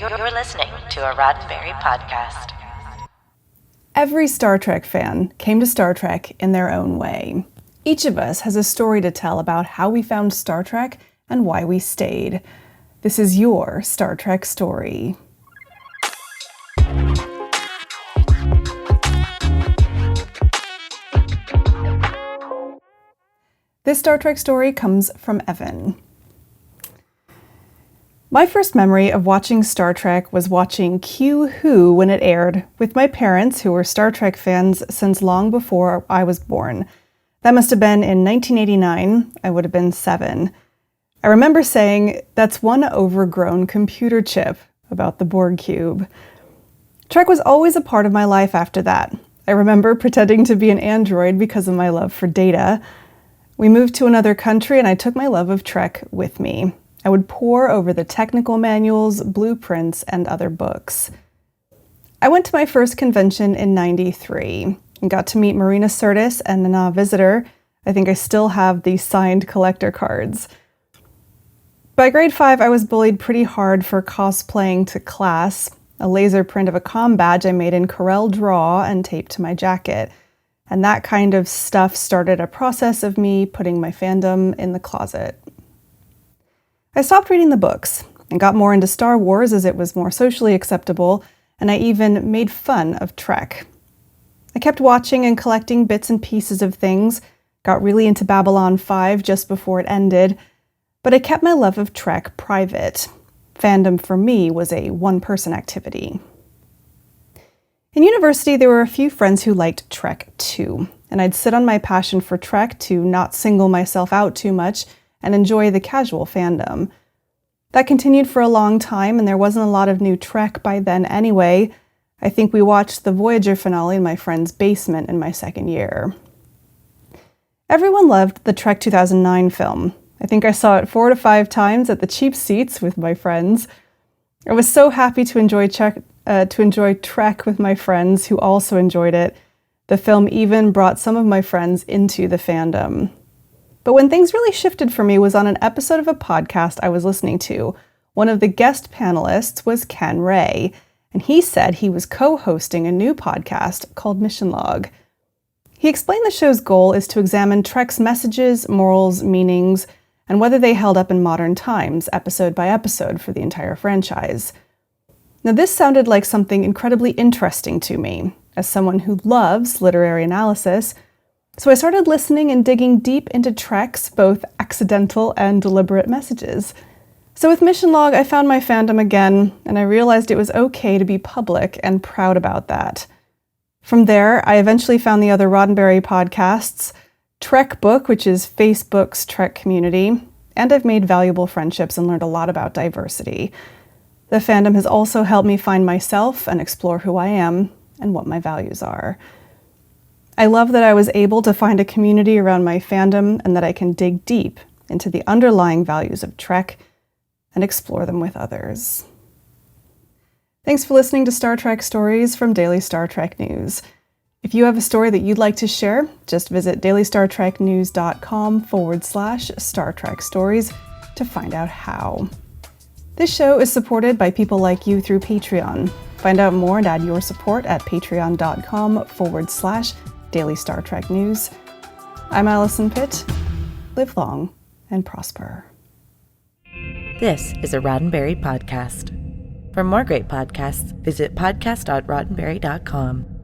You're listening to a Roddenberry podcast. Every Star Trek fan came to Star Trek in their own way. Each of us has a story to tell about how we found Star Trek and why we stayed. This is your Star Trek story. This Star Trek story comes from Evan. My first memory of watching Star Trek was watching Q Who when it aired with my parents, who were Star Trek fans since long before I was born. That must have been in 1989. I would have been 7. I remember saying, "That's one overgrown computer chip," about the Borg cube. Trek was always a part of my life after that. I remember pretending to be an android because of my love for Data. We moved to another country and I took my love of Trek with me. I would pore over the technical manuals, blueprints, and other books. I went to my first convention in '93 and got to meet Marina Sirtis and Nana Visitor. I think I still have the signed collector cards. By grade 5, I was bullied pretty hard for cosplaying to class, a laser print of a comm badge I made in Corel Draw and taped to my jacket. And that kind of stuff started a process of me putting my fandom in the closet. I stopped reading the books and got more into Star Wars as it was more socially acceptable, and I even made fun of Trek. I kept watching and collecting bits and pieces of things, got really into Babylon 5 just before it ended, but I kept my love of Trek private. Fandom for me was a one-person activity. In university, there were a few friends who liked Trek too, and I'd sit on my passion for Trek to not single myself out too much and enjoy the casual fandom. That continued for a long time, and there wasn't a lot of new Trek by then anyway. I think we watched the Voyager finale in my friend's basement in my second year. Everyone loved the Trek 2009 film. I think I saw it 4 to 5 times at the cheap seats with my friends. I was so happy to enjoy Trek with my friends who also enjoyed it. The film even brought some of my friends into the fandom. But when things really shifted for me was on an episode of a podcast I was listening to. One of the guest panelists was Ken Ray, and he said he was co-hosting a new podcast called Mission Log. He explained the show's goal is to examine Trek's messages, morals, meanings, and whether they held up in modern times, episode by episode, for the entire franchise. Now, this sounded like something incredibly interesting to me, as someone who loves literary analysis. So I started listening and digging deep into Trek's both accidental and deliberate messages. So with Mission Log, I found my fandom again, and I realized it was okay to be public and proud about that. From there, I eventually found the other Roddenberry podcasts, Trek Book, which is Facebook's Trek community, and I've made valuable friendships and learned a lot about diversity. The fandom has also helped me find myself and explore who I am and what my values are. I love that I was able to find a community around my fandom and that I can dig deep into the underlying values of Trek and explore them with others. Thanks for listening to Star Trek Stories from Daily Star Trek News. If you have a story that you'd like to share, just visit dailystartreknews.com/Star Trek Stories to find out how. This show is supported by people like you through Patreon. Find out more and add your support at patreon.com/Daily Star Trek News. I'm Alison Pitt. Live long and prosper. This is a Roddenberry podcast. For more great podcasts, visit podcast.roddenberry.com.